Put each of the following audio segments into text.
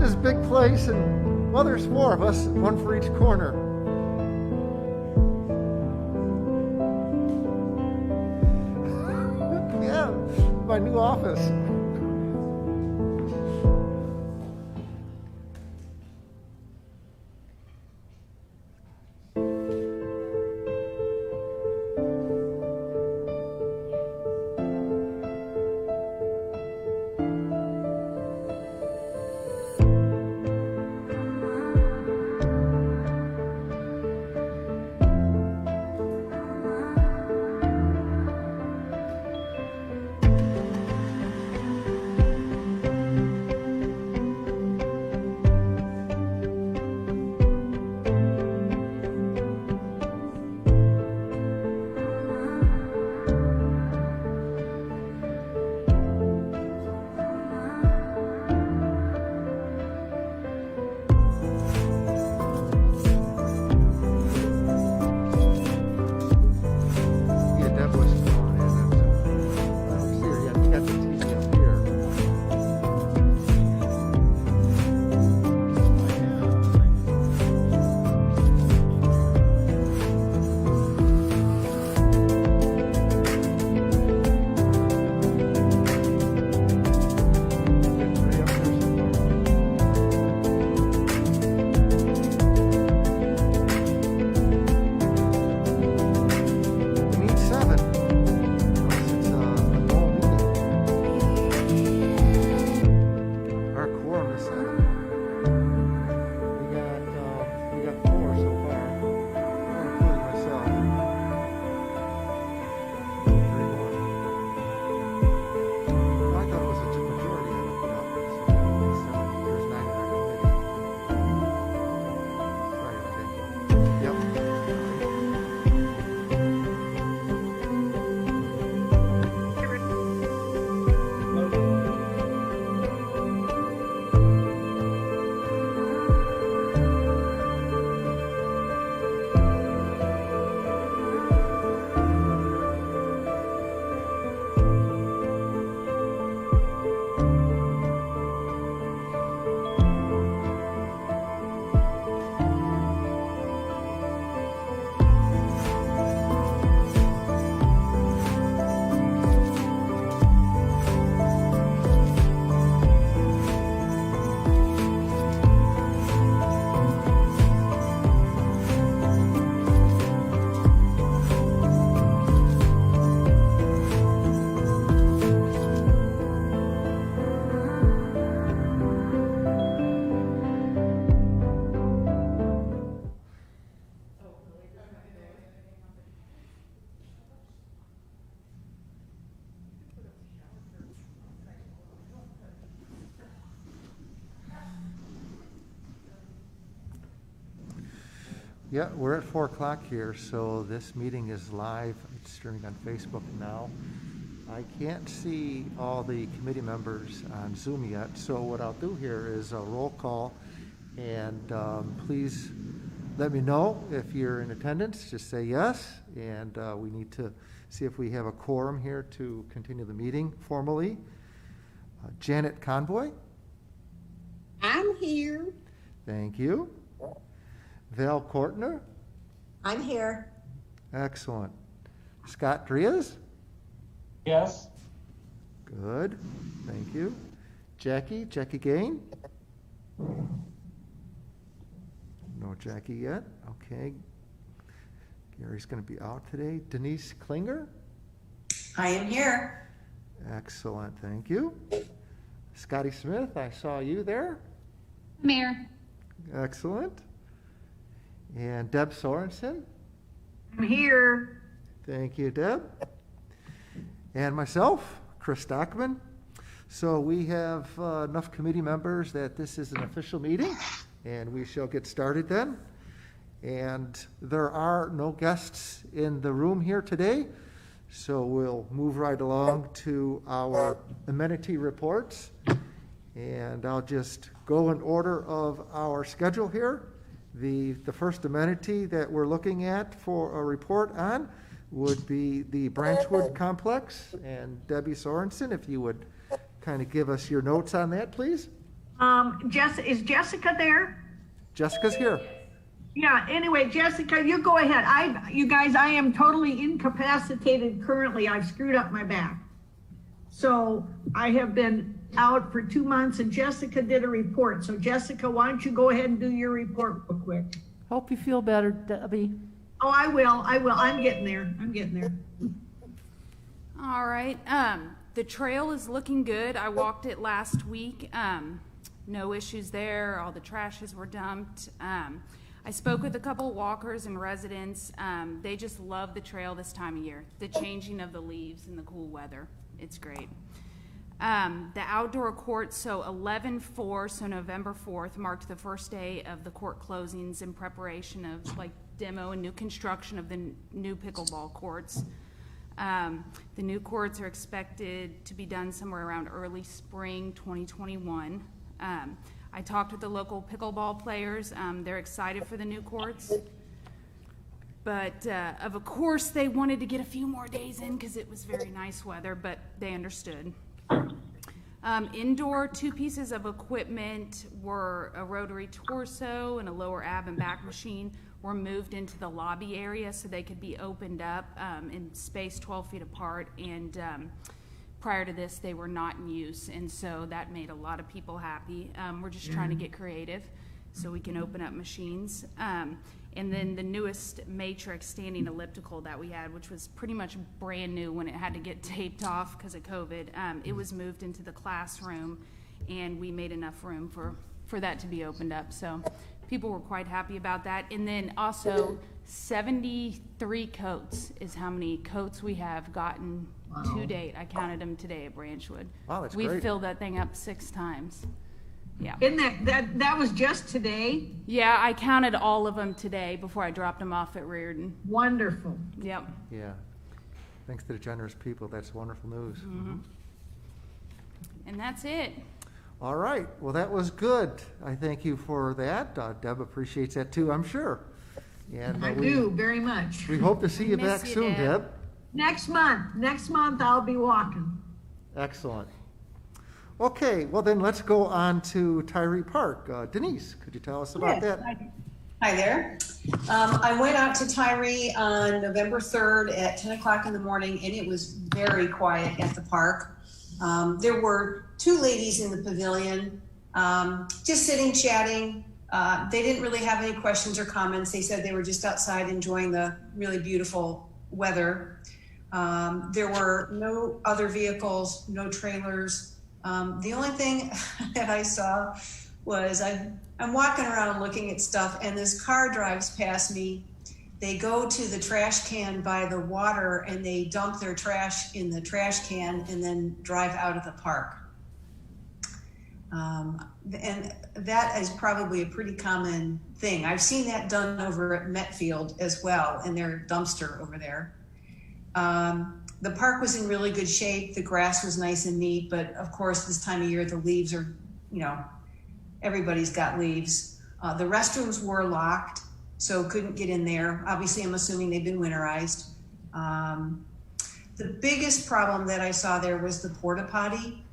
this big place, and well, there's four of us, one for each corner. Yeah, my new office. Yeah, we're at 4 o'clock here, so this meeting is live. It's streaming on Facebook now. I can't see all the committee members on Zoom yet, so what I'll do here is a roll call, and please let me know if you're in attendance. Just say yes, and we need to see if we have a quorum here to continue the meeting formally. Janet Convoy. I'm here. Thank you. Val Kortner. I'm here. Excellent. Scott Dreas. Yes. Good. Thank you. Jackie JGAIN. No Jackie yet. Okay. Gary's going to be out today. Denise Klinger. I am here. Excellent. Thank you. Scotty Smith, I saw you there. Mayor. Excellent. And Deb Sorensen. I'm here. Thank you, Deb. And myself, Chris Stockman. So we have enough committee members that this is an official meeting, and we shall get started then. And there are no guests in the room here today, so we'll move right along to our amenity reports. And I'll just go in order of our schedule here. The first amenity that we're looking at for a report on would be the Branchwood Complex. And Debbie Sorensen, if you would kind of give us your notes on that, please. Is Jessica there? Jessica's here. Yeah, anyway, Jessica, you go ahead. You guys, I am totally incapacitated currently. I've screwed up my back. So I have been out for 2 months and Jessica did a report. So Jessica, why don't you go ahead and do your report real quick? Hope you feel better, Debbie. Oh, I will. I'm getting there. All right. The trail is looking good. I walked it last week. No issues there. All the trashes were dumped. I spoke with a couple walkers and residents. They just love the trail this time of year. The changing of the leaves and the cool weather. It's great. The outdoor courts, so 11/4, so November 4th, marked the first day of the court closings in preparation of like demo and new construction of the new pickleball courts. The new courts are expected to be done somewhere around early spring 2021. I talked with the local pickleball players. They're excited for the new courts. But of course, they wanted to get a few more days in because it was very nice weather, but they understood. Indoor, 2 pieces of equipment were a rotary torso and a lower ab and back machine were moved into the lobby area so they could be opened up in space 12 feet apart. And prior to this, they were not in use. And so that made a lot of people happy. We're just trying to get creative so we can open up machines. And then the newest Matrix standing elliptical that we had, which was pretty much brand new when it had to get taped off because of COVID, it was moved into the classroom and we made enough room for that to be opened up. So people were quite happy about that. And then also 73 coats is how many coats we have gotten to date. I counted them today at Branchwood. Wow, that's We've great. filled that thing up 6 times. Yeah. Isn't that was just today? Yeah, I counted all of them today before I dropped them off at Reardon. Wonderful. Yep. Yeah. Thanks to the generous people. That's wonderful news. And that's it. All right. Well, that was good. I thank you for that. Deb appreciates that too, I'm sure. And I do very much. we hope to see you Miss back you, soon, Deb. Deb. Next month I'll be walking. Excellent. Okay, well then let's go on to Tyree Park. Denise, could you tell us about that? Hi there. I went out to Tyree on November 3rd at 10 o'clock in the morning, and it was very quiet at the park. There were 2 ladies in the pavilion, just sitting, chatting. They didn't really have any questions or comments. They said they were just outside enjoying the really beautiful weather. There were no other vehicles, no trailers. The only thing that I saw was I'm walking around looking at stuff, and this car drives past me. They go to the trash can by the water and they dump their trash in the trash can and then drive out of the park. And that is probably a pretty common thing. I've seen that done over at Metfield as well, in their dumpster over there. The park was in really good shape. The grass was nice and neat, but of course this time of year the leaves are, everybody's got leaves. The restrooms were locked, so couldn't get in there. Obviously, I'm assuming they've been winterized. The biggest problem that I saw there was the porta potty.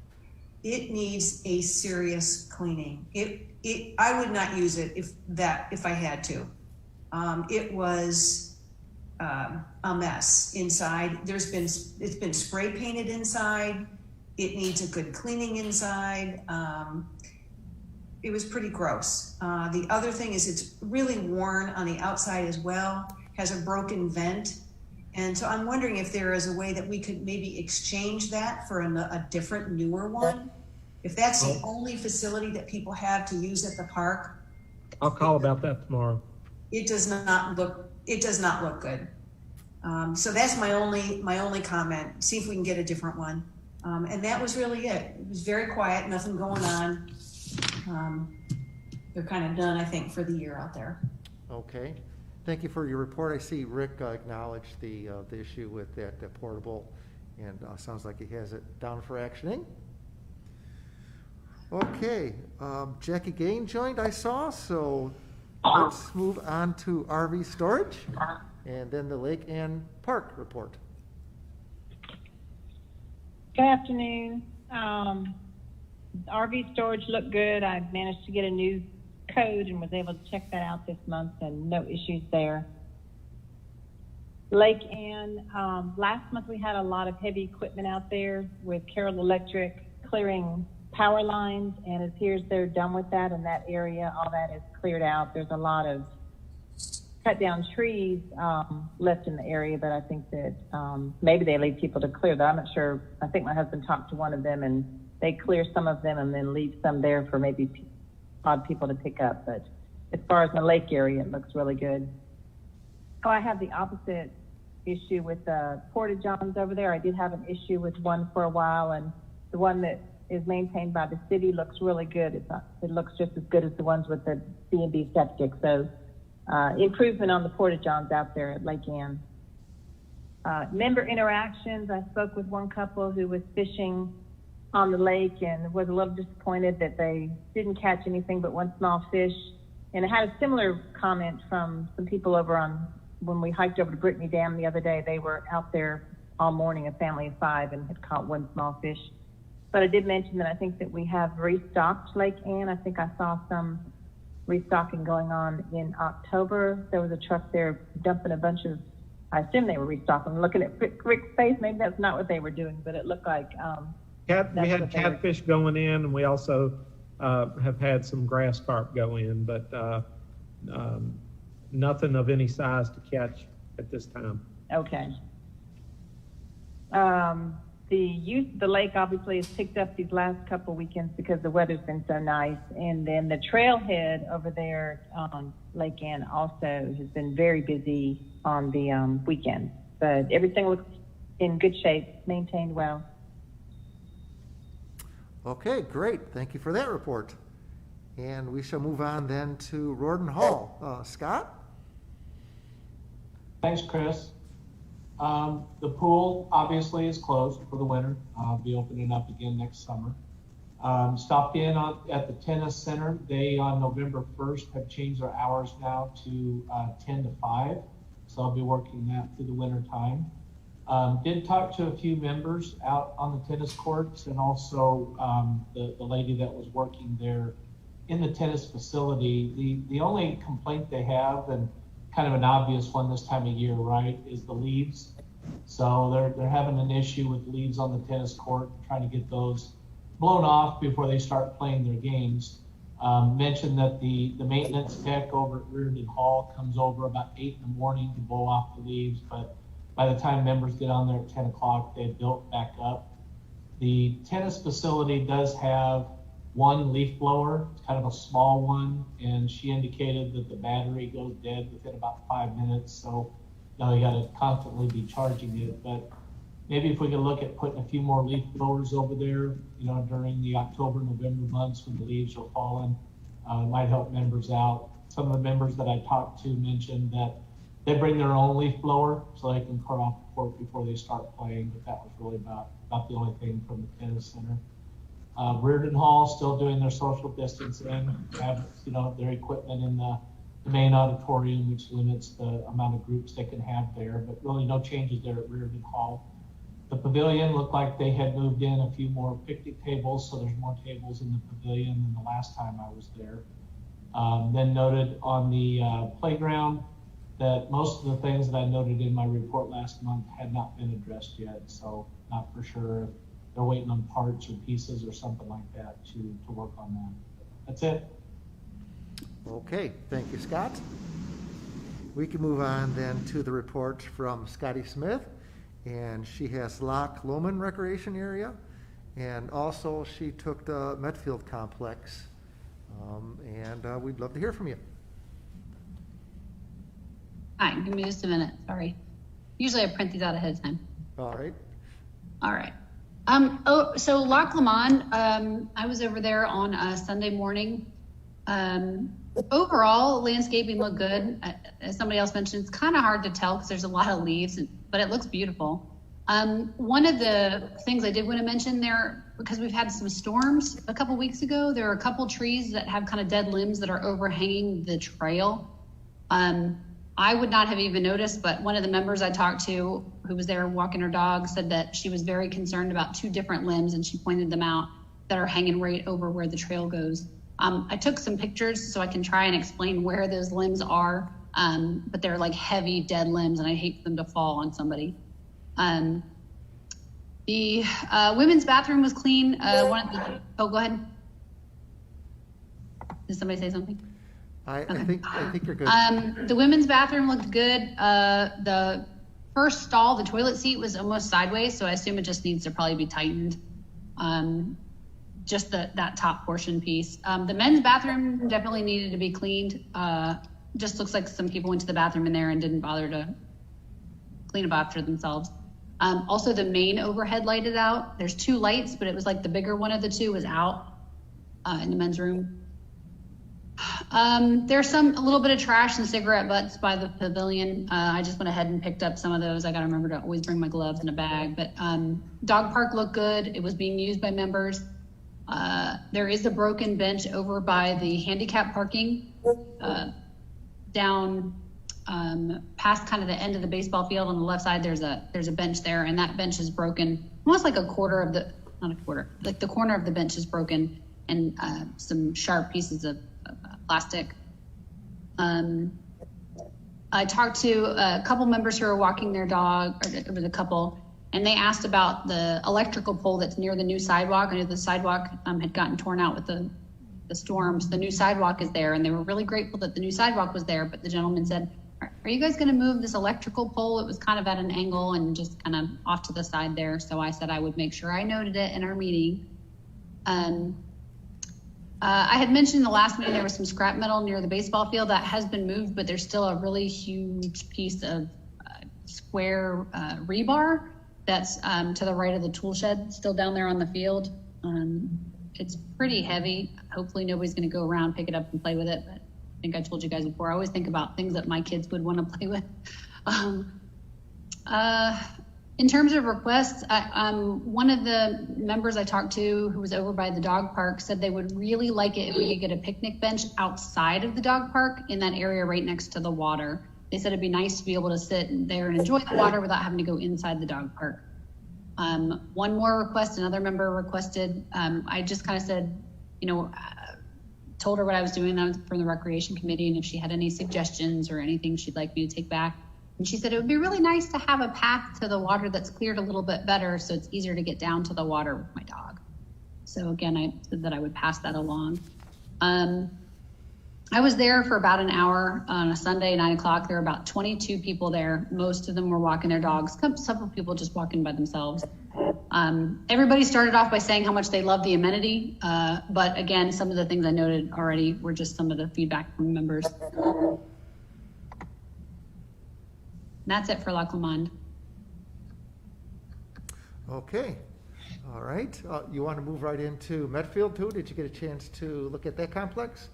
It needs a serious cleaning. I would not use it if I had to. It was a mess inside. It's been spray painted inside. It needs a good cleaning inside. It was pretty gross. The other thing is it's really worn on the outside as well, has a broken vent. And so I'm wondering if there is a way that we could maybe exchange that for a different, newer one. If that's the only facility that people have to use at the park. I'll call about that tomorrow. It does not look good. So that's my only comment. See if we can get a different one. And that was really it. It was very quiet, nothing going on. They're kind of done, I think, for the year out there. Okay. Thank you for your report. I see Rick acknowledged the issue with that portable, and sounds like he has it down for actioning. Okay. JGAIN joined, I saw, so let's move on to RV storage and then the Lake and Park report. Good afternoon. RV storage looked good. I managed to get a new code and was able to check that out this month, and no issues there. Lake Ann, last month we had a lot of heavy equipment out there with Carroll Electric clearing power lines, and it appears they're done with that in that area. All that is cleared out. There's a lot of cut down trees left in the area, but I think that maybe they leave people to clear that. I'm not sure. I think my husband talked to one of them, and they clear some of them and then leave some there for maybe odd people to pick up. But as far as the lake area, it looks really good. Oh, I have the opposite issue with the porta-johns over there. I did have an issue with one for a while, and the one that is maintained by the city looks really good. It looks just as good as the ones with the B&B septic. So improvement on the porta-johns out there at Lake Ann. Member interactions, I spoke with one couple who was fishing on the lake and was a little disappointed that they didn't catch anything but one small fish. And I had a similar comment from some people over on, when we hiked over to Brittany Dam the other day. They were out there all morning, a family of 5, and had caught one small fish. But I did mention that I think that we have restocked Lake Ann. I think I saw some restocking going on in October. There was a truck there dumping a bunch of, I assume they were restocking. Looking at Rick's face, maybe that's not what they were doing, but it looked like We had catfish going in, and we also have had some grass carp go in, but nothing of any size to catch at this time. Okay. The lake obviously has picked up these last couple weekends because the weather's been so nice. And then the trailhead over there on Lake Ann also has been very busy on the weekends. But everything looks in good shape, maintained well. Okay, great. Thank you for that report. And we shall move on then to Rorden Hall. Scott? Thanks, Chris. The pool obviously is closed for the winter. I'll be opening up again next summer. Stopped in at the tennis center. They on November 1st have changed their hours now to 10 to 5. So I'll be working that through the winter time. Did talk to a few members out on the tennis courts, and also the lady that was working there in the tennis facility. The only complaint they have, and kind of an obvious one this time of year, right, is the leaves. So they're having an issue with leaves on the tennis court, trying to get those blown off before they start playing their games. Mentioned that the maintenance tech over at Reardon Hall comes over about 8 in the morning to blow off the leaves, but by the time members get on there at 10 o'clock, they've built back up. The tennis facility does have one leaf blower. It's kind of a small one, and she indicated that the battery goes dead within about 5 minutes. So now you got to constantly be charging it. But maybe if we could look at putting a few more leaf blowers over there, during the October, November months when the leaves are falling, might help members out. Some of the members that I talked to mentioned that they bring their own leaf blower so they can cut off the court before they start playing, but that was really about the only thing from the tennis center. Reardon Hall still doing their social distancing, have their equipment in the main auditorium, which limits the amount of groups they can have there, but really no changes there at Reardon Hall. The pavilion looked like they had moved in a few more picnic tables, so there's more tables in the pavilion than the last time I was there. Then noted on the playground that most of the things that I noted in my report last month had not been addressed yet, so not for sure if they're waiting on parts or pieces or something like that to work on that. That's it. Okay, thank you, Scott. We can move on then to the report from Scotty Smith, and she has Loch Lomond Recreation Area, and also she took the Metfield Complex, and we'd love to hear from you. Hi, give me just a minute, sorry. Usually I print these out ahead of time. All right. All right. So Loch Lomond, I was over there on a Sunday morning. Overall, landscaping looked good. As somebody else mentioned, it's kind of hard to tell because there's a lot of leaves, but it looks beautiful. One of the things I did want to mention there, because we've had some storms a couple weeks ago, there are a couple trees that have kind of dead limbs that are overhanging the trail. I would not have even noticed, but one of the members I talked to who was there walking her dog said that she was very concerned about 2 different limbs, and she pointed them out. that are hanging right over where the trail goes. I took some pictures so I can try and explain where those limbs are, but they're like heavy dead limbs and I hate them to fall on somebody. The women's bathroom was clean. Oh, go ahead. Did somebody say something? I think you're good. The women's bathroom looked good. The first stall, the toilet seat was almost sideways, so I assume it just needs to probably be tightened. Just that top portion piece. The men's bathroom definitely needed to be cleaned. Just looks like some people went to the bathroom in there and didn't bother to clean up after themselves. Also, the main overhead light is out. There's 2 lights, but it was like the bigger one of the 2 was out in the men's room. There's a little bit of trash and cigarette butts by the pavilion. I just went ahead and picked up some of those. I got to remember to always bring my gloves in a bag. But dog park looked good. It was being used by members. There is a broken bench over by the handicap parking down past kind of the end of the baseball field on the left side. There's a bench there, and that bench is broken. Almost like not a quarter, like the corner of the bench is broken, and some sharp pieces of plastic. I talked to a couple members who are walking their dog, or it was a couple, and they asked about the electrical pole that's near the new sidewalk. I know the sidewalk had gotten torn out with the storms. The new sidewalk is there, and they were really grateful that the new sidewalk was there, but the gentleman said, are you guys gonna move this electrical pole? It was kind of at an angle and just kind of off to the side there. So I said I would make sure I noted it in our meeting. I had mentioned in the last meeting there was some scrap metal near the baseball field that has been moved, but there's still a really huge piece of square rebar that's to the right of the tool shed, still down there on the field. It's pretty heavy. Hopefully nobody's going to go around, pick it up and play with it. But I think I told you guys before, I always think about things that my kids would want to play with. In terms of requests, one of the members I talked to who was over by the dog park said they would really like it if we could get a picnic bench outside of the dog park in that area right next to the water. They said it'd be nice to be able to sit there and enjoy the water without having to go inside the dog park. One more request, another member requested, I just kind of said, told her what I was doing. I was from the recreation committee, and if she had any suggestions or anything she'd like me to take back. And she said it would be really nice to have a path to the water that's cleared a little bit better so it's easier to get down to the water with my dog. So again, I said that I would pass that along. I was there for about an hour on a Sunday, 9 o'clock. There were about 22 people there. Most of them were walking their dogs. Several people just walking by themselves. Everybody started off by saying how much they love the amenity. But again, some of the things I noted already were just some of the feedback from members. That's it for La Clemande. Okay. All right. You want to move right into Metfield too? Did you get a chance to look at that complex?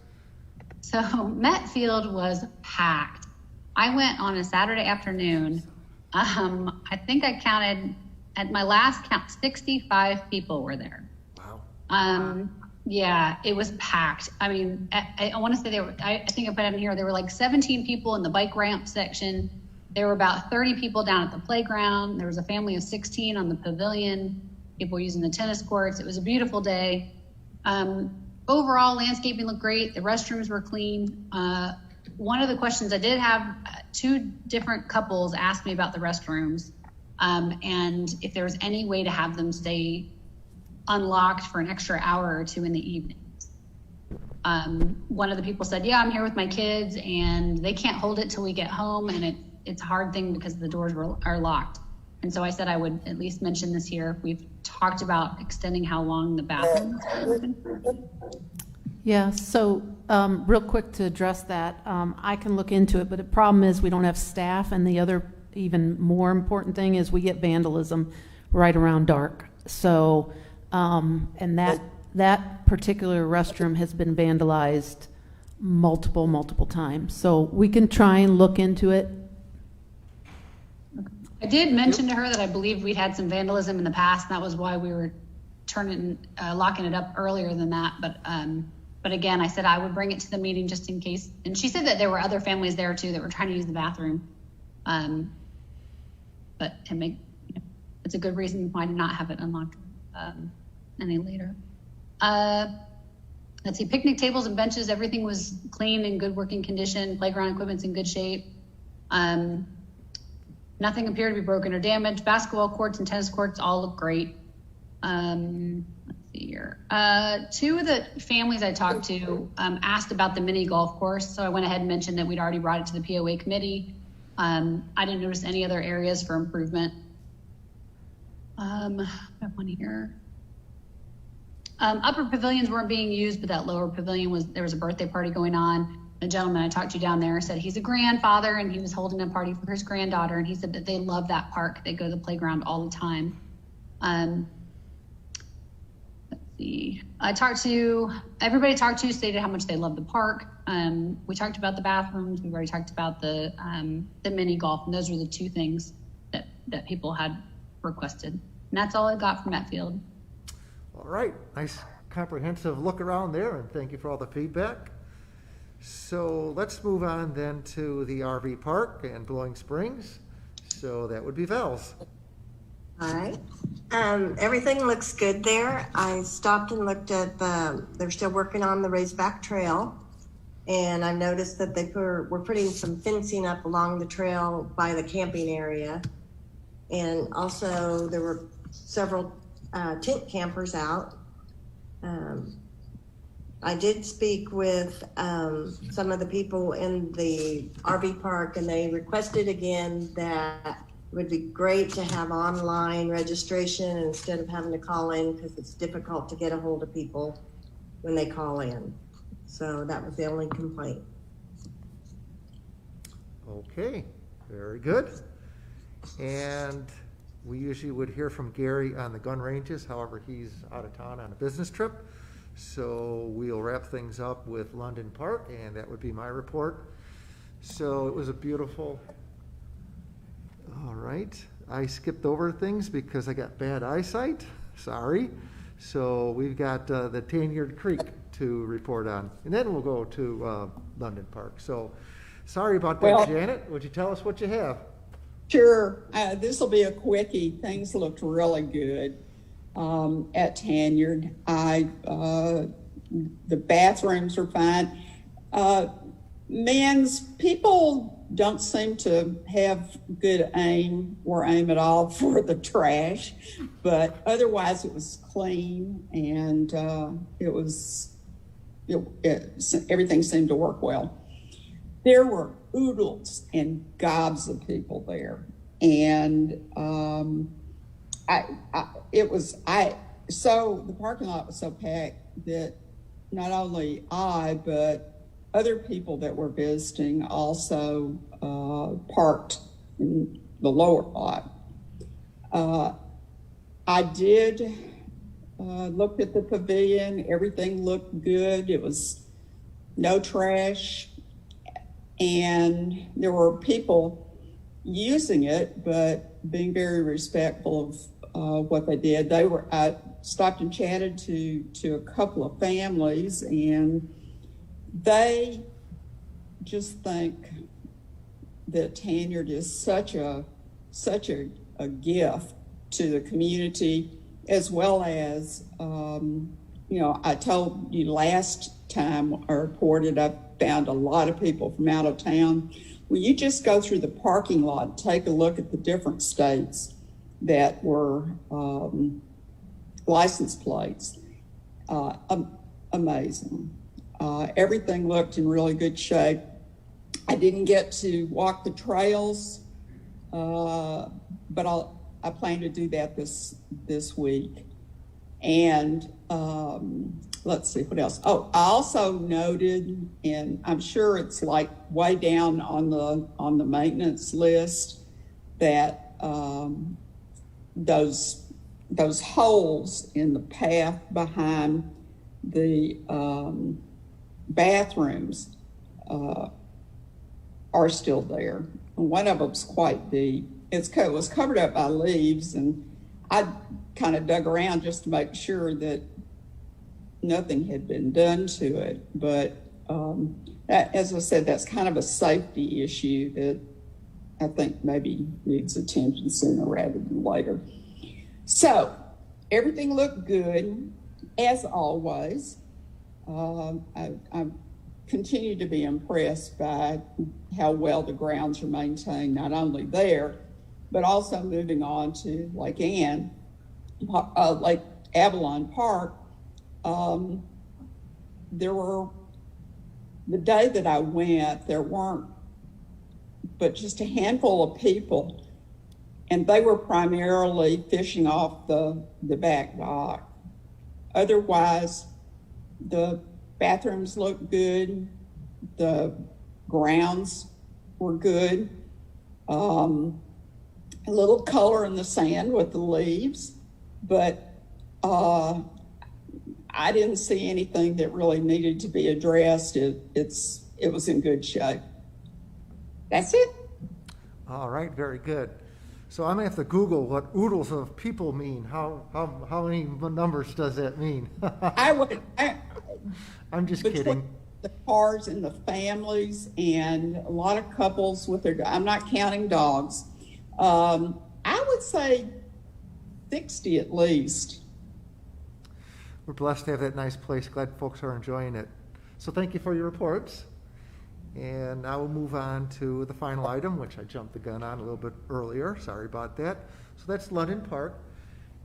So Metfield was packed. I went on a Saturday afternoon. I think I counted, at my last count, 65 people were there. Wow. Yeah, it was packed. I mean, I want to say I think I put it in here, there were like 17 people in the bike ramp section. There were about 30 people down at the playground. There was a family of 16 on the pavilion. People using the tennis courts. It was a beautiful day. Overall, landscaping looked great. The restrooms were clean. One of the questions I did have, 2 different couples asked me about the restrooms and if there was any way to have them stay unlocked for an extra hour or 2 in the evenings. One of the people said, yeah, I'm here with my kids and they can't hold it till we get home, and it's a hard thing because the doors are locked. And so I said I would at least mention this here. We've talked about extending how long the bathrooms are open. Yeah, so real quick to address that, I can look into it, but the problem is we don't have staff, and the other even more important thing is we get vandalism right around dark. So, and that particular restroom has been vandalized multiple times. So we can try and look into it. I did mention to her that I believe we'd had some vandalism in the past, and that was why we were locking it up earlier than that. But again, I said I would bring it to the meeting just in case. And she said that there were other families there too that were trying to use the bathroom. But it's a good reason why to not have it unlocked any later. Let's see, picnic tables and benches, everything was clean and good working condition. Playground equipment's in good shape. Nothing appeared to be broken or damaged. Basketball courts and tennis courts all look great. Let's see here. Two of the families I talked to asked about the mini golf course. So I went ahead and mentioned that we'd already brought it to the POA committee. I didn't notice any other areas for improvement. I have one here. Upper pavilions weren't being used, but that lower pavilion there was a birthday party going on. A gentleman I talked to down there said he's a grandfather and he was holding a party for his granddaughter, and he said that they love that park. They go to the playground all the time. Let's see. Everybody I talked to stated how much they love the park. We talked about the bathrooms. We've already talked about the mini golf, and those were the two things that people had requested. And that's all I got from Metfield. All right, nice comprehensive look around there, and thank you for all the feedback. So let's move on then to the RV park and Blowing Springs. So that would be Val's. All right. Everything looks good there. I stopped and looked at they're still working on the Raised-Back Trail. And I noticed that we're putting some fencing up along the trail by the camping area. And also there were several tent campers out. I did speak with some of the people in the RV park, and they requested again that it would be great to have online registration instead of having to call in, because it's difficult to get a hold of people when they call in. So that was the only complaint. Okay, very good. And we usually would hear from Gary on the gun ranges. However, he's out of town on a business trip. So we'll wrap things up with London Park, and that would be my report. So it was a beautiful, all right. I skipped over things because I got bad eyesight, sorry. So we've got the Tanyard Creek to report on, and then we'll go to London Park. So sorry about that, Well, Janet. Would you tell us what you have? Sure. This will be a quickie. Things looked really good at Tanyard. The bathrooms are fine. People don't seem to have good aim or aim at all for the trash, but otherwise it was clean, and everything seemed to work well. There were oodles and gobs of people there, and so the parking lot was so packed that not only I, but other people that were visiting also parked in the lower lot. I did look at the pavilion. Everything looked good. It was no trash. And there were people using it, but being very respectful of what they did. I stopped and chatted to a couple of families, and they just think that Tanyard is such a gift to the community, as well as I told you last time I reported, I found a lot of people from out of town. Well, you just go through the parking lot and take a look at the different states that were license plates. Amazing. Everything looked in really good shape. I didn't get to walk the trails, but I plan to do that this week. And let's see, what else? Oh, I also noted, and I'm sure it's like way down on the maintenance list, that those holes in the path behind the bathrooms are still there. One of them's quite deep. It was covered up by leaves, and I kind of dug around just to make sure that nothing had been done to it. But as I said, that's kind of a safety issue that I think maybe needs attention sooner rather than later. So everything looked good. as always, I continue to be impressed by how well the grounds are maintained, not only there, but also moving on to Lake Avalon Park. The day that I went, there weren't but just a handful of people, and they were primarily fishing off the back dock. Otherwise, the bathrooms looked good, the grounds were good, a little color in the sand with the leaves, but I didn't see anything that really needed to be addressed. It was in good shape. That's it. All right, very good. So I'm gonna have to Google what oodles of people mean. How many numbers does that mean? I'm just kidding. The cars and the families and a lot of couples with their, I'm not counting dogs. I would say 60 at least. We're blessed to have that nice place. Glad folks are enjoying it. So thank you for your reports. And now we'll move on to the final item, which I jumped the gun on a little bit earlier. Sorry about that. So that's London Park.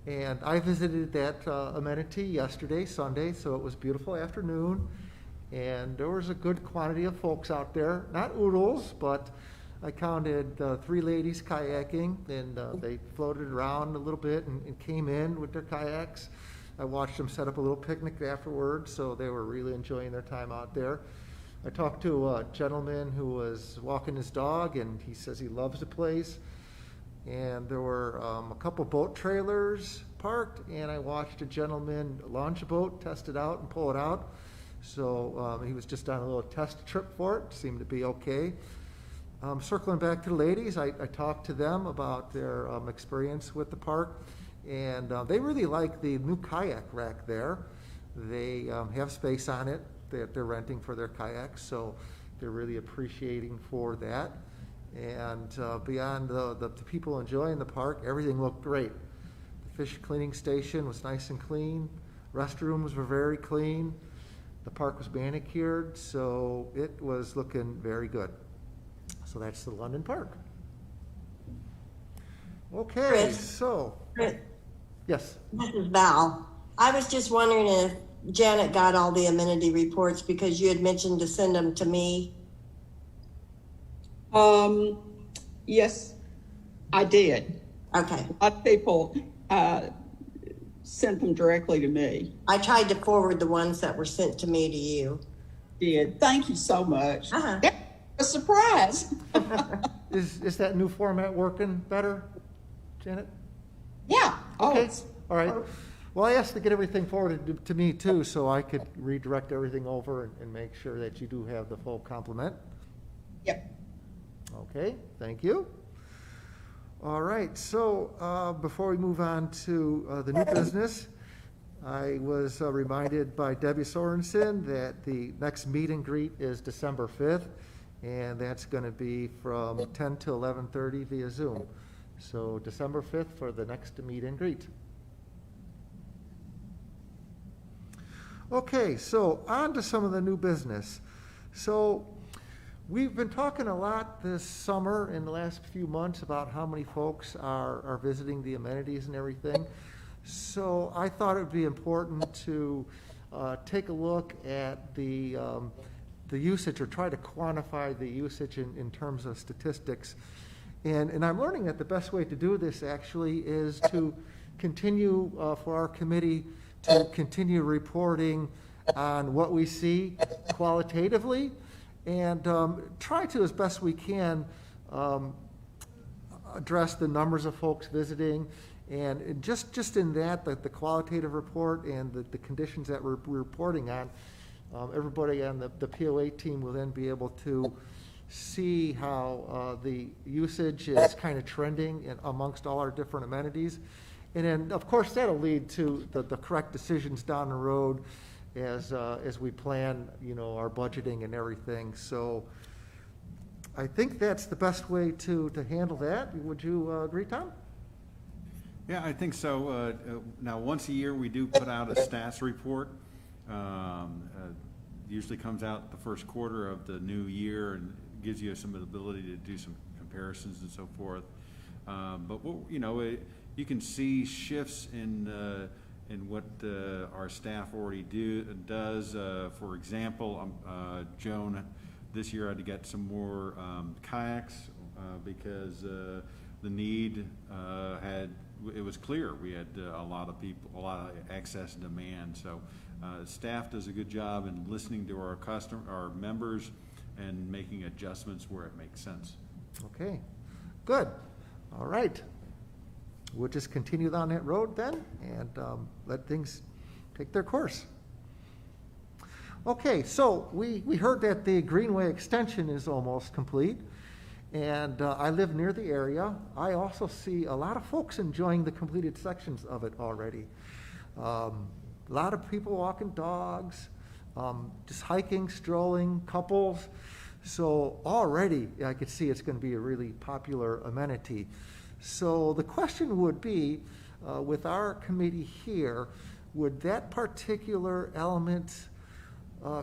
And I visited that amenity yesterday, Sunday, so it was a beautiful afternoon. And there was a good quantity of folks out there. Not oodles, but I counted 3 ladies kayaking, and they floated around a little bit and came in with their kayaks. I watched them set up a little picnic afterwards, so they were really enjoying their time out there. I talked to a gentleman who was walking his dog, and he says he loves the place. And there were a couple boat trailers parked, and I watched a gentleman launch a boat, test it out, and pull it out. So he was just on a little test trip for it, seemed to be okay. Circling back to the ladies, I talked to them about their experience with the park, and they really like the new kayak rack there. They have space on it that they're renting for their kayaks, so they're really appreciating for that. And beyond the people enjoying the park, everything looked great. The fish cleaning station was nice and clean. Restrooms were very clean. The park was manicured, so it was looking very good. So that's the London Park. Okay, Chris. so. Chris. Yes. This is Val. I was just wondering if Janet got all the amenity reports, because you had mentioned to send them to me. Yes, I did. Okay. A lot of people sent them directly to me. I tried to forward the ones that were sent to me to you. Did. Thank you so much. Uh-huh. A surprise. Is that new format working better, Janet? Yeah. Okay. All right. Well, I asked to get everything forwarded to me too, so I could redirect everything over and make sure that you do have the full complement. Yep. Okay, thank you. All right, so before we move on to the new business, I was reminded by Debbie Sorensen that the next meet and greet is December 5th, and that's going to be from 10 to 11:30 via Zoom. So December 5th for the next meet and greet. Okay, so on to some of the new business. So we've been talking a lot this summer in the last few months about how many folks are visiting the amenities and everything. So I thought it would be important to take a look at the usage, or try to quantify the usage in terms of statistics. And I'm learning that the best way to do this actually is to continue for our committee to continue reporting on what we see qualitatively, and try to, as best we can, address the numbers of folks visiting, and just in that, the qualitative report and the conditions that we're reporting on, everybody on the POA team will then be able to see how the usage is kind of trending amongst all our different amenities. And then, of course, that'll lead to the correct decisions down the road as we plan, our budgeting and everything. So I think that's the best way to handle that. Would you agree, Tom? Yeah, I think so. Now, once a year, we do put out a stats report. Usually comes out the first quarter of the new year and gives you some ability to do some comparisons and so forth. But you can see shifts in what our staff already does. For example, Joan this year had to get some more kayaks because the need it was clear. We had a lot of people, a lot of excess demand. So staff does a good job in listening to our members, and making adjustments where it makes sense. Okay, good. All right. We'll just continue down that road then and let things take their course. Okay, so we heard that the Greenway extension is almost complete, and I live near the area. I also see a lot of folks enjoying the completed sections of it already. A lot of people walking dogs, just hiking, strolling, couples. So already I could see it's going to be a really popular amenity. So the question would be, with our committee here, would that particular element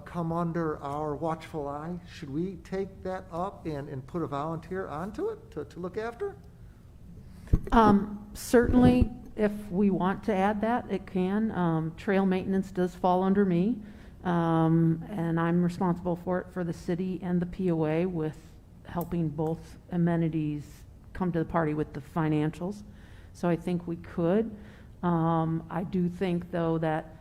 come under our watchful eye? Should we take that up and put a volunteer onto it to look after? Certainly, if we want to add that, it can. Trail maintenance does fall under me, and I'm responsible for it for the city and the POA, with helping both amenities come to the party with the financials. So I think we could. I do think, though, that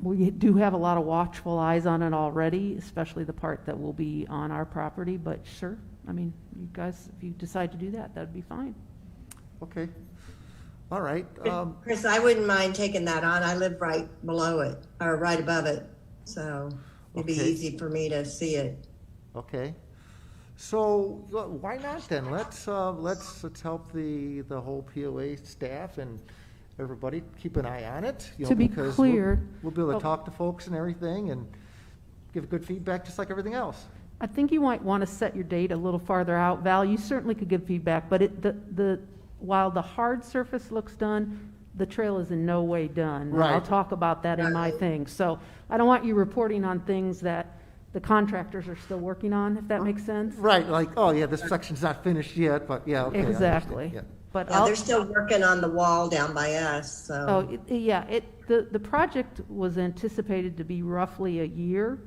we do have a lot of watchful eyes on it already, especially the part that will be on our property. But sure, I mean, you guys, if you decide to do that, that'd be fine. Okay. All right. Chris, I wouldn't mind taking that on. I live right below it, or right above it. So it'd be easy for me to see it. Okay. So why not then? Let's help the whole POA staff and everybody keep an eye on it. To be clear, we'll be able to talk to folks and everything and give good feedback just like everything else. I think you might want to set your date a little farther out. Val, you certainly could give feedback, but while the hard surface looks done, the trail is in no way done. Right. I'll talk about that in my thing. So I don't want you reporting on things that the contractors are still working on, if that makes sense. Right, like, oh yeah, this section's not finished yet, but yeah, okay. Exactly. Yeah. But they're still working on the wall down by us. So. The project was anticipated to be roughly a year,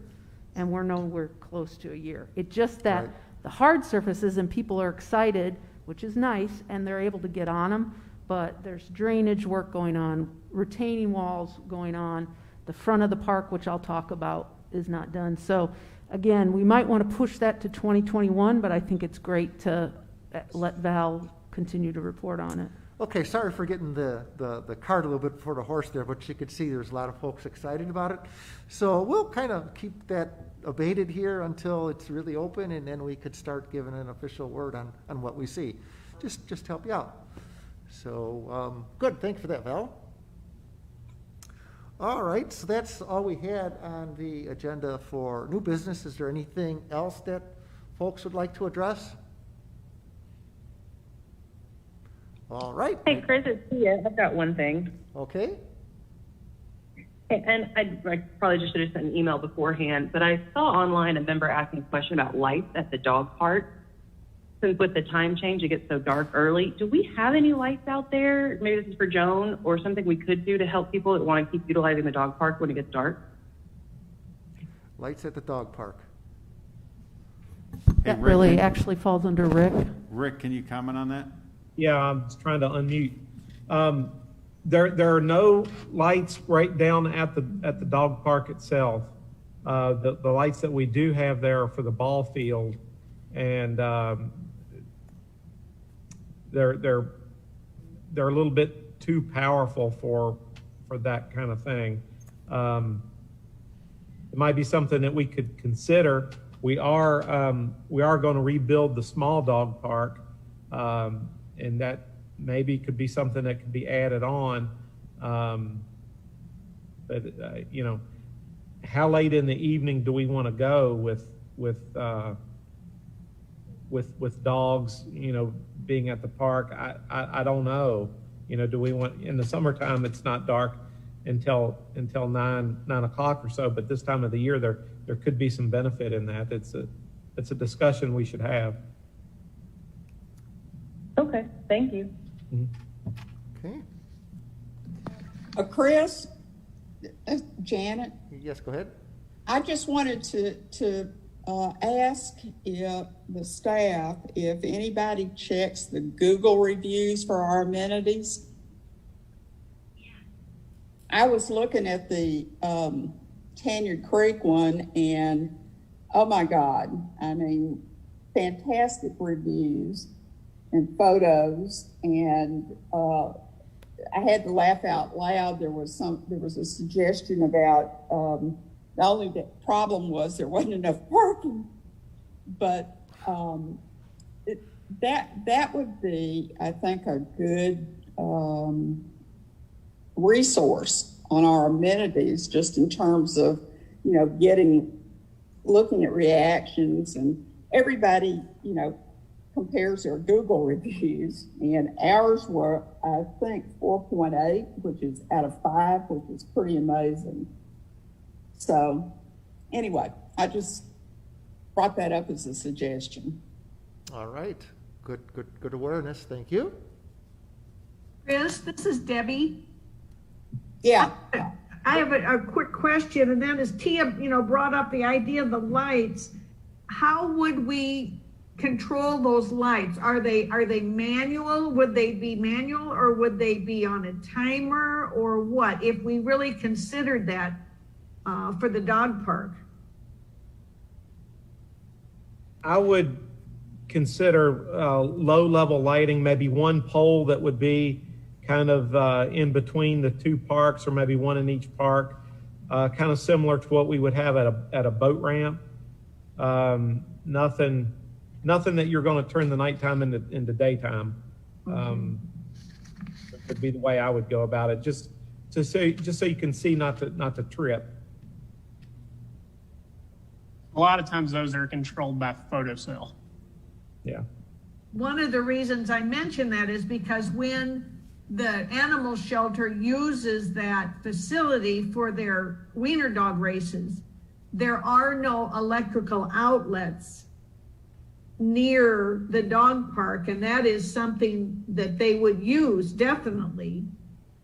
and we're nowhere close to a year. It's just that the hard surfaces, and people are excited, which is nice, and they're able to get on them, but there's drainage work going on, retaining walls going on. The front of the park, which I'll talk about, is not done. So again, we might want to push that to 2021, but I think it's great to let Val continue to report on it. Okay, sorry for getting the cart a little bit before the horse there, but you could see there's a lot of folks excited about it. So we'll kind of keep that abated here until it's really open, and then we could start giving an official word on what we see. Just to help you out. So good, thanks for that, Val. All right, so that's all we had on the agenda for new business. Is there anything else that folks would like to address? All right. Hey, Chris, it's Teah. I've got one thing. Okay. And I probably just should have sent an email beforehand, but I saw online a member asking a question about lights at the dog park. Since with the time change, it gets so dark early. Do we have any lights out there? Maybe this is for Joan, or something we could do to help people that want to keep utilizing the dog park when it gets dark? Lights at the dog park. That really actually falls under Rick. Rick, can you comment on that? Yeah, I'm just trying to unmute. There are no lights right down at the dog park itself. The lights that we do have there are for the ball field, and they're a little bit too powerful for that kind of thing. It might be something that we could consider. We are going to rebuild the small dog park, and that maybe could be something that could be added on. But how late in the evening do we want to go with with dogs, being at the park. I don't know. Do we want, in the summertime, it's not dark until 9 o'clock or so, but this time of the year, there could be some benefit in that. It's a discussion we should have. Okay, thank you. Okay. Chris, Janet, Yes, go ahead. I just wanted to ask if the staff, if anybody checks the Google reviews for our amenities. I was looking at the Tanyard Creek one, and oh my God, I mean, fantastic reviews and photos, and I had to laugh out loud. There was a suggestion about the only problem was there wasn't enough parking, but that would be, I think, a good resource on our amenities, just in terms of looking at reactions, and everybody compares their Google reviews, and ours were, I think, 4.8, which is out of 5, which is pretty amazing. So anyway, I just brought that up as a suggestion. All right. Good awareness. Thank you. Chris, this is Debbie. Yeah. I have a quick question, and that is Teah, brought up the idea of the lights. How would we control those lights? Are they manual? Would they be manual, or would they be on a timer, or what? If we really considered that for the dog park. I would consider low-level lighting, maybe one pole that would be kind of in between the two parks, or maybe one in each park, kind of similar to what we would have at a boat ramp. Nothing that you're going to turn the nighttime into daytime. Would be the way I would go about it, just so you can see, not to trip. A lot of times those are controlled by photocell. Yeah. One of the reasons I mention that is because when the animal shelter uses that facility for their wiener dog races, there are no electrical outlets near the dog park, and that is something that they would use, definitely.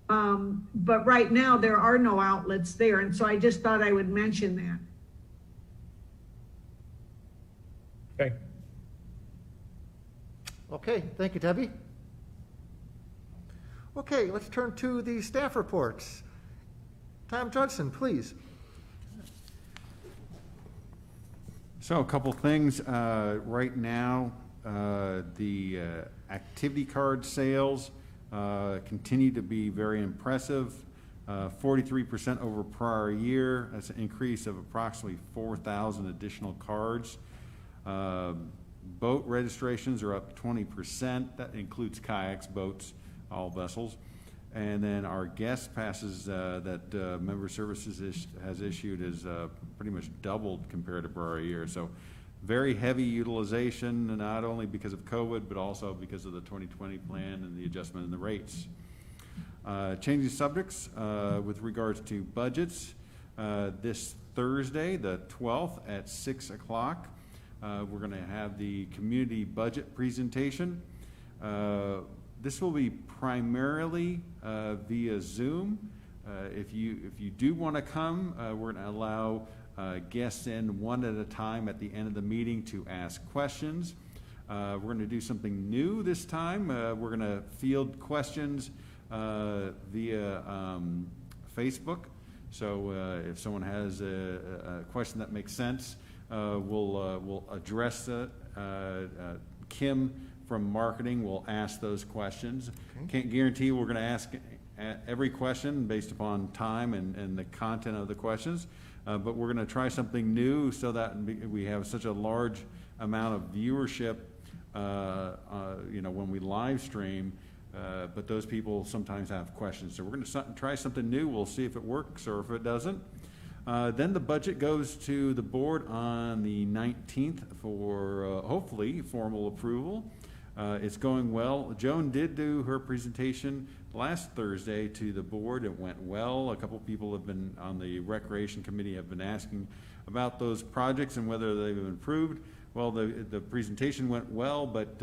But right now there are no outlets there, and so I just thought I would mention that. Okay. Okay, thank you, Debbie. Okay, let's turn to the staff reports. Tom Judson, please. So a couple things. Right now, the activity card sales continue to be very impressive. 43% over prior year. That's an increase of approximately 4,000 additional cards. Boat registrations are up 20%. That includes kayaks, boats, all vessels. And then our guest passes that Member Services has issued is pretty much doubled compared to prior year. So very heavy utilization, not only because of COVID, but also because of the 2020 plan and the adjustment in the rates. Changing subjects with regards to budgets. This Thursday, the 12th at 6 o'clock, we're going to have the community budget presentation. This will be primarily via Zoom. If you do want to come, we're going to allow guests in one at a time at the end of the meeting to ask questions. We're going to do something new this time. We're going to field questions via Facebook. So if someone has a question that makes sense, we'll address it. Kim from marketing will ask those questions. Okay. Can't guarantee we're going to ask every question based upon time and the content of the questions, but we're going to try something new so that we have such a large amount of viewership, when we live stream, but those people sometimes have questions. So we're going to try something new. We'll see if it works or if it doesn't. Then the budget goes to the board on the 19th for hopefully formal approval. It's going well. Joan did do her presentation last Thursday to the board. It went well. A couple people have been on the Recreation Committee have been asking about those projects and whether they've been approved. Well, the presentation went well, but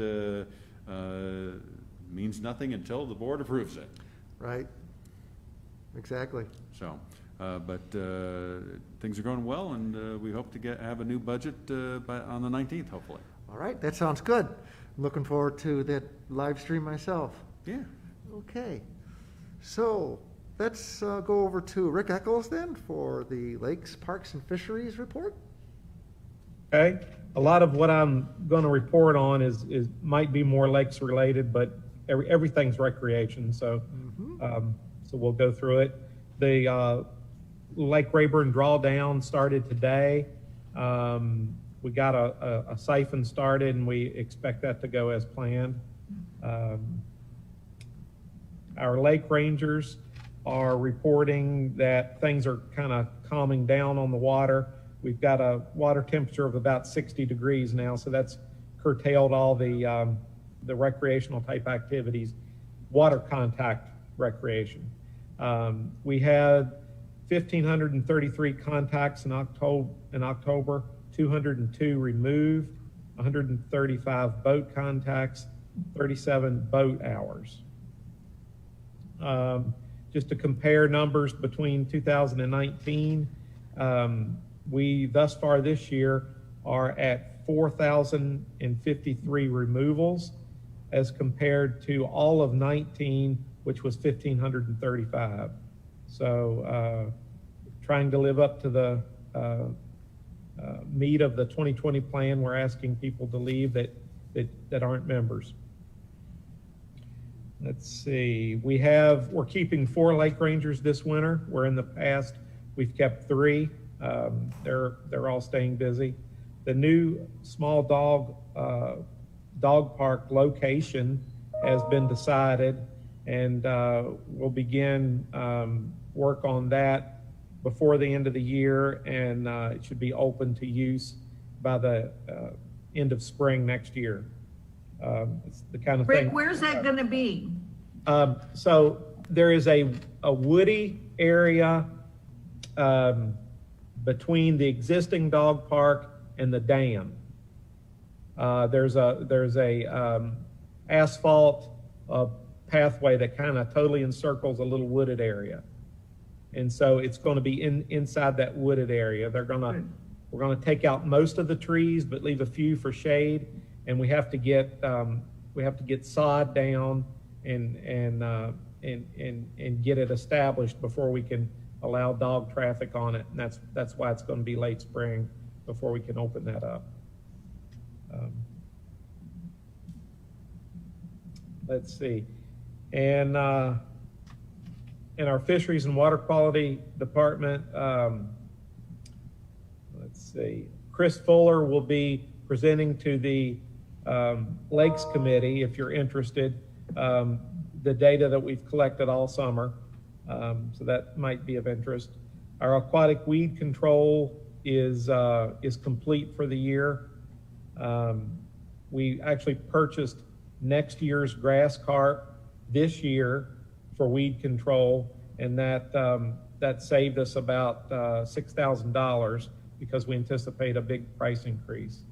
means nothing until the board approves it. Right. Exactly. So, but things are going well, and we hope to have a new budget on the 19th, hopefully. All right, that sounds good. Looking forward to that live stream myself. Yeah. Okay. So let's go over to Rick Eccles then for the Lakes, Parks, and Fisheries report. Okay. A lot of what I'm going to report on is might be more lakes related, but everything's recreation. So, so we'll go through it. The Lake Rayburn drawdown started today. We got a siphon started, and we expect that to go as planned. Our lake rangers are reporting that things are kind of calming down on the water. We've got a water temperature of about 60 degrees now, so that's curtailed all the recreational type activities, water contact recreation. We had 1,533 contacts in October, 202 removed, 135 boat contacts, 37 boat hours. Just to compare numbers between 2019, we thus far this year are at 4,053 removals as compared to all of 19, which was 1,535. So trying to live up to the meat of the 2020 plan, we're asking people to leave that aren't members. Let's see, we're keeping 4 lake rangers this winter, where in the past we've kept 3. They're all staying busy. The new small dog park location has been decided, and we'll begin work on that before the end of the year, and it should be open to use by the end of spring next year. It's the kind of Rick, thing. where's that going to be? So there is a woody area between the existing dog park and the dam. There's a asphalt pathway that kind of totally encircles a little wooded area, and so it's going to be inside that wooded area. We're going to take out most of the trees, but leave a few for shade, and we have to get sod down and get it established before we can allow dog traffic on it, and that's why it's going to be late spring before we can open that up. Let's see, and in our fisheries and water quality department, let's see, Chris Fuller will be presenting to the Lakes Committee, if you're interested, the data that we've collected all summer. So that might be of interest. Our aquatic weed control is complete for the year. We actually purchased next year's grass carp this year for weed control, and that saved us about $6,000 because we anticipate a big price increase.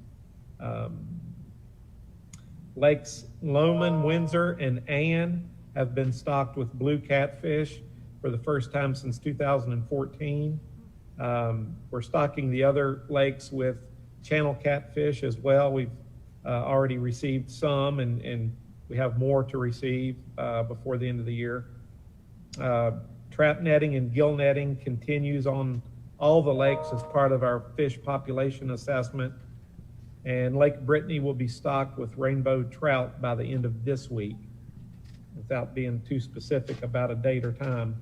Lakes Lowman, Windsor, and Ann have been stocked with blue catfish for the first time since 2014. We're stocking the other lakes with channel catfish as well. We've already received some, and we have more to receive before the end of the year. Trap netting and gill netting continues on all the lakes as part of our fish population assessment. And Lake Brittany will be stocked with rainbow trout by the end of this week, without being too specific about a date or time.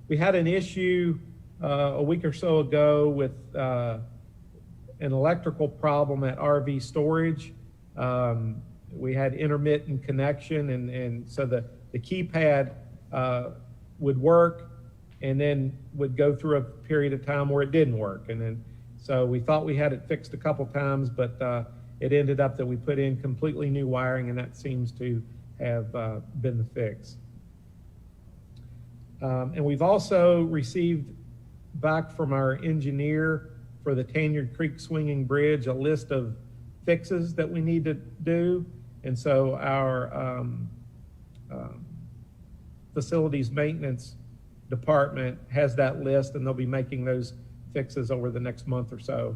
We had an issue a week or so ago with an electrical problem at RV storage. We had intermittent connection, and so the keypad would work, and then would go through a period of time where it didn't work. And then, so we thought we had it fixed a couple times, but it ended up that we put in completely new wiring, and that seems to have been the fix. And we've also received back from our engineer for the Tanyard Creek Swinging Bridge a list of fixes that we need to do. And so our facilities maintenance department has that list, and they'll be making those fixes over the next month or so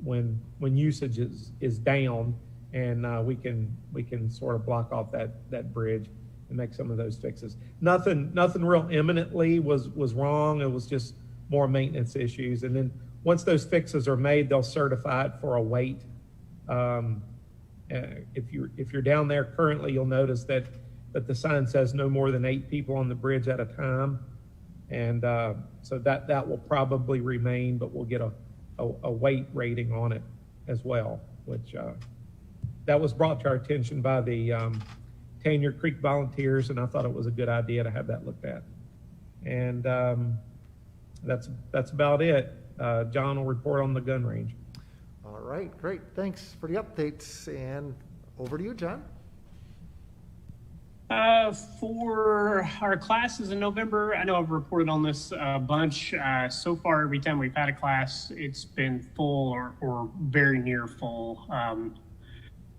when usage is down, and we can sort of block off that bridge and make some of those fixes. Nothing real imminently was wrong. It was just more maintenance issues. And then once those fixes are made, they'll certify it for a wait. If you're down there currently, you'll notice that the sign says no more than 8 people on the bridge at a time. And so that will probably remain, but we'll get a weight rating on it as well, which that was brought to our attention by the Tanyard Creek volunteers, and I thought it was a good idea to have that looked at. And that's about it. John will report on the gun range. All right, great. Thanks for the updates, and over to you, John. For our classes in November, I know I've reported on this a bunch. So far, every time we've had a class, it's been full or very near full.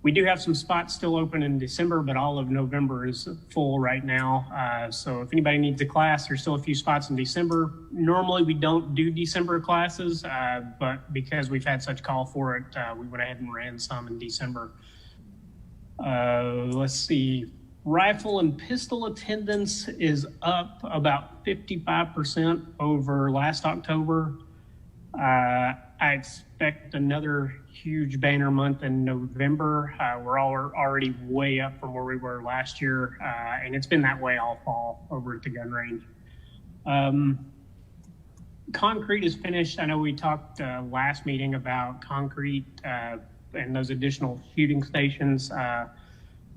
We do have some spots still open in December, but all of November is full right now. So if anybody needs a class, there's still a few spots in December. Normally, we don't do December classes, but because we've had such call for it, we went ahead and ran some in December. Let's see. Rifle and pistol attendance is up about 55% over last October. I expect another huge banner month in November. We're already way up from where we were last year, and it's been that way all fall over at the gun range. Concrete is finished. I know we talked last meeting about concrete and those additional shooting stations.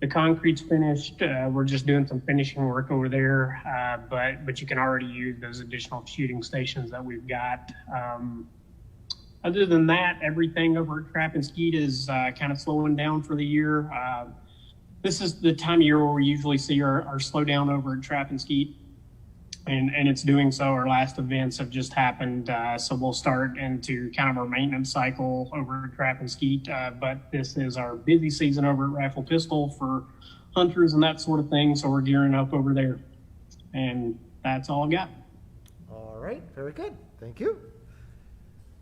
The concrete's finished. We're just doing some finishing work over there, but you can already use those additional shooting stations that we've got. Other than that, everything over at Trap and Skeet is kind of slowing down for the year. This is the time of year where we usually see our slowdown over at Trap and Skeet, and it's doing so. Our last events have just happened, so we'll start into kind of our maintenance cycle over at Trap and Skeet. But this is our busy season over at Rifle Pistol for hunters and that sort of thing, so we're gearing up over there. And that's all I got. All right, very good. Thank you.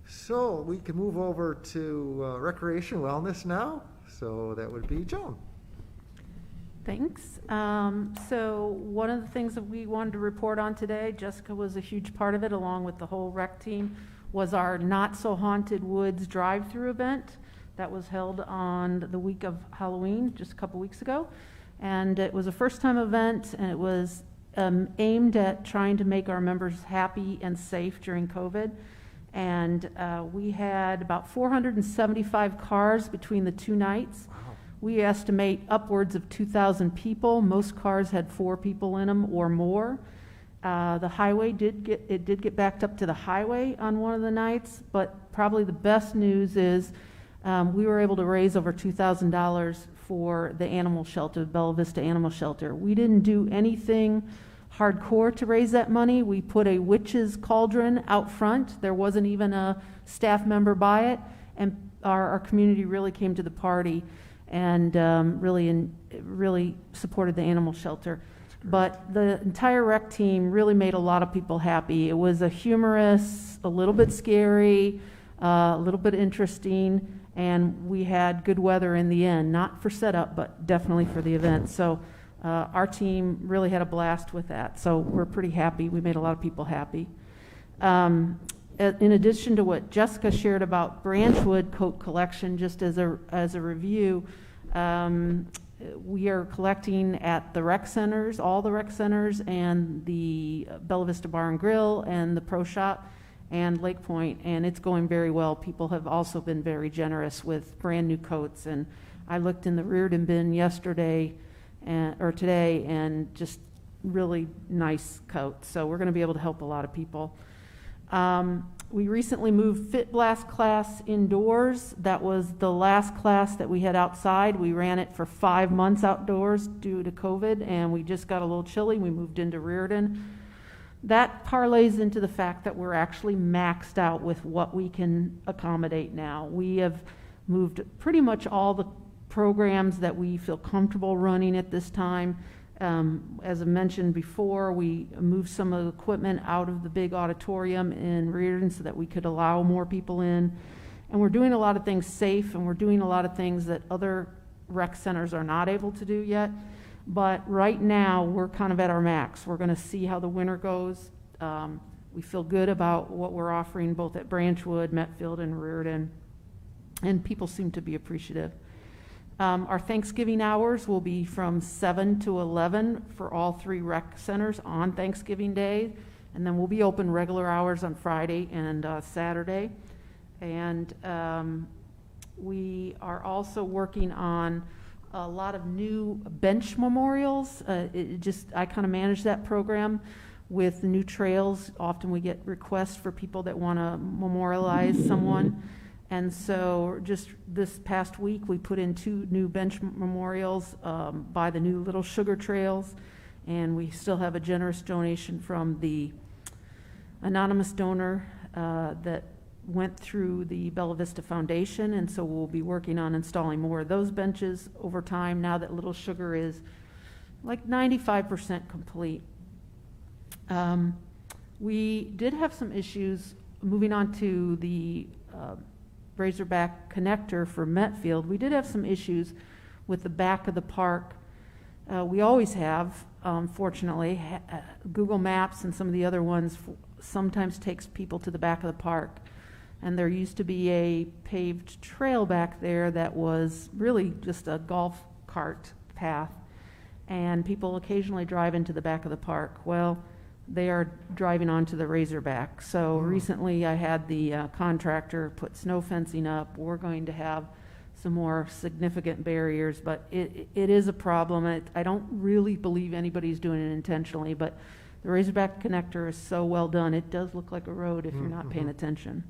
So we can move over to recreation wellness now. So that would be Joan. Thanks. So one of the things that we wanted to report on today, Jessica was a huge part of it along with the whole rec team, was our Not So Haunted Woods drive-through event that was held on the week of Halloween, just a couple weeks ago. And it was a first-time event, and it was aimed at trying to make our members happy and safe during COVID. And we had about 475 cars between the 2 nights. Wow. We estimate upwards of 2,000 people. Most cars had 4 people in them or more. The highway did get backed up to the highway on one of the nights, but probably the best news is we were able to raise over $2,000 for the animal shelter, Bella Vista Animal Shelter. We didn't do anything hardcore to raise that money. We put a witch's cauldron out front. There wasn't even a staff member by it, and our community really came to the party and really supported the animal shelter. But the entire rec team really made a lot of people happy. It was a humorous, a little bit scary, a little bit interesting, and we had good weather in the end, not for setup, but definitely for the event. So our team really had a blast with that. So we're pretty happy. We made a lot of people happy. In addition to what Jessica shared about Branchwood coat collection, just as a review, we are collecting at the rec centers, all the rec centers, and the Bella Vista Bar and Grill, and the Pro Shop, and Lake Point, and it's going very well. People have also been very generous with brand new coats, and I looked in the Reardon bin yesterday, or today, and just really nice coat. So we're going to be able to help a lot of people. We recently moved Fit Blast class indoors. That was the last class that we had outside. We ran it for 5 months outdoors due to COVID, and we just got a little chilly. We moved into Reardon. That parlays into the fact that we're actually maxed out with what we can accommodate now. We have moved pretty much all the programs that we feel comfortable running at this time. As I mentioned before, we moved some of the equipment out of the big auditorium in Reardon so that we could allow more people in. And we're doing a lot of things safe, and we're doing a lot of things that other rec centers are not able to do yet. But right now, we're kind of at our max. We're going to see how the winter goes. We feel good about what we're offering both at Branchwood, Metfield, and Reardon, and people seem to be appreciative. Our Thanksgiving hours will be from 7 to 11 for all 3 rec centers on Thanksgiving Day, and then we'll be open regular hours on Friday and Saturday. And we are also working on a lot of new bench memorials. I kind of manage that program with new trails. Often we get requests for people that want to memorialize someone. And so just this past week, we put in 2 new bench memorials by the new Little Sugar Trails. And we still have a generous donation from the anonymous donor that went through the Bella Vista Foundation. And so we'll be working on installing more of those benches over time now that Little Sugar is like 95% complete. We did have some issues moving on to the Razorback connector for Metfield. We did have some issues with the back of the park. We always have, fortunately. Google Maps and some of the other ones sometimes takes people to the back of the park. And there used to be a paved trail back there that was really just a golf cart path. And people occasionally drive into the back of the park. Well, they are driving onto the Razorback. So recently I had the contractor put snow fencing up. We're going to have some more significant barriers, but it is a problem. I don't really believe anybody's doing it intentionally, but the Razorback connector is so well done. It does look like a road if you're not paying attention.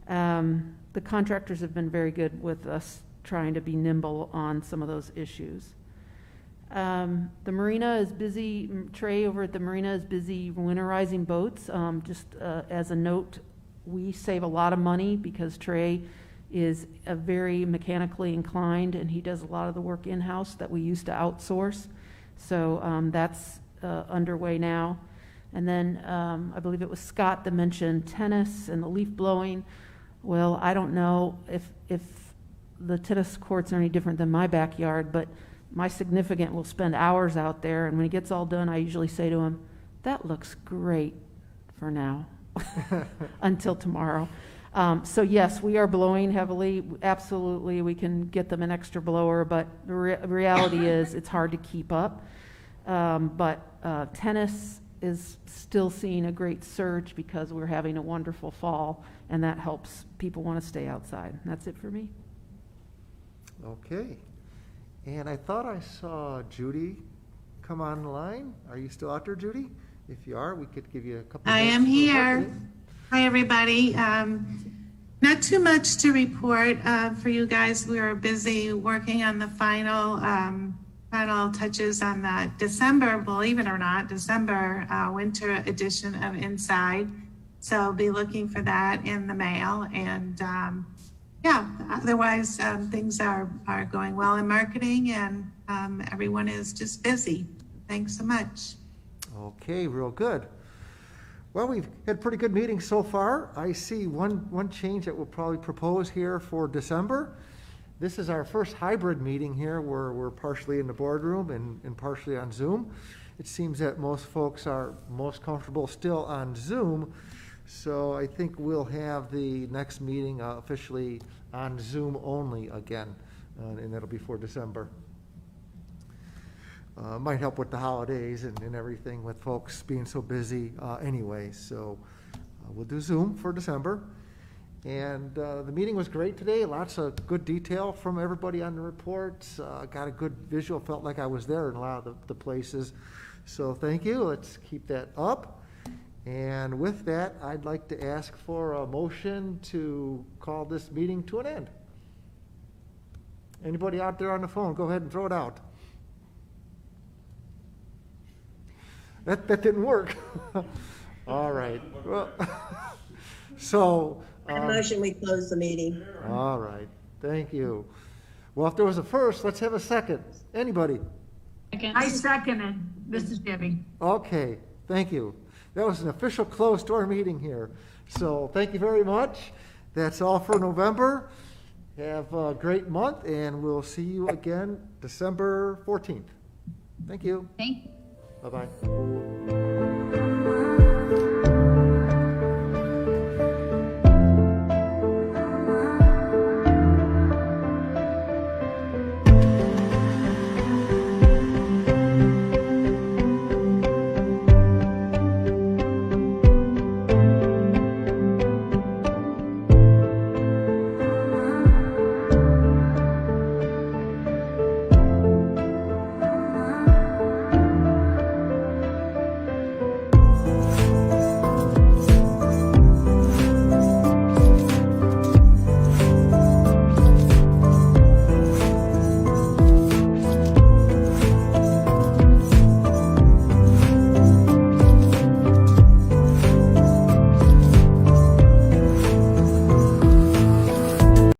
The contractors have been very good with us trying to be nimble on some of those issues. The marina is busy. Trey over at the marina is busy winterizing boats. Just as a note, we save a lot of money because Trey is a very mechanically inclined, and he does a lot of the work in-house that we used to outsource. So that's underway now. And then I believe it was Scott that mentioned tennis and the leaf blowing. Well, I don't know if the tennis courts are any different than my backyard, but my significant will spend hours out there, and when he gets all done, I usually say to him, "That looks great for now," until tomorrow. So yes, we are blowing heavily. Absolutely, we can get them an extra blower, but the reality is it's hard to keep up. But tennis is still seeing a great surge because we're having a wonderful fall, and that helps people want to stay outside. And that's it for me. Okay. And I thought I saw Judy come on the line. Are you still out there, Judy? If you are, we could give you a couple I am here. Hi, everybody. Not too much to report for you guys. We are busy working on the final touches on the December, believe it or not, December winter edition of Inside. So be looking for that in the mail. And otherwise things are going well in marketing, and everyone is just busy. Thanks so much. Okay, real good. Well, we've had pretty good meetings so far. I see one change that we'll probably propose here for December. This is our first hybrid meeting here where we're partially in the boardroom and partially on Zoom. It seems that most folks are most comfortable still on Zoom, so I think we'll have the next meeting officially on Zoom only again, and that'll be for December. Might help with the holidays and everything with folks being so busy anyway, so we'll do Zoom for December. And the meeting was great today. Lots of good detail from everybody on the reports. Got a good visual. Felt like I was there in a lot of the places. So thank you. Let's keep that up. And with that, I'd like to ask for a motion to call this meeting to an end. Anybody out there on the phone, go ahead and throw it out. That didn't work. All right. Well, so. Motion, we close the meeting. All right. Thank you. Well, if there was a first, let's have a second. Anybody? I second it. This is Debbie. Okay. Thank you. That was an official close to our meeting here. So thank you very much. That's all for November. Have a great month, and we'll see you again December 14th. Thank you. Thank you. Bye-bye.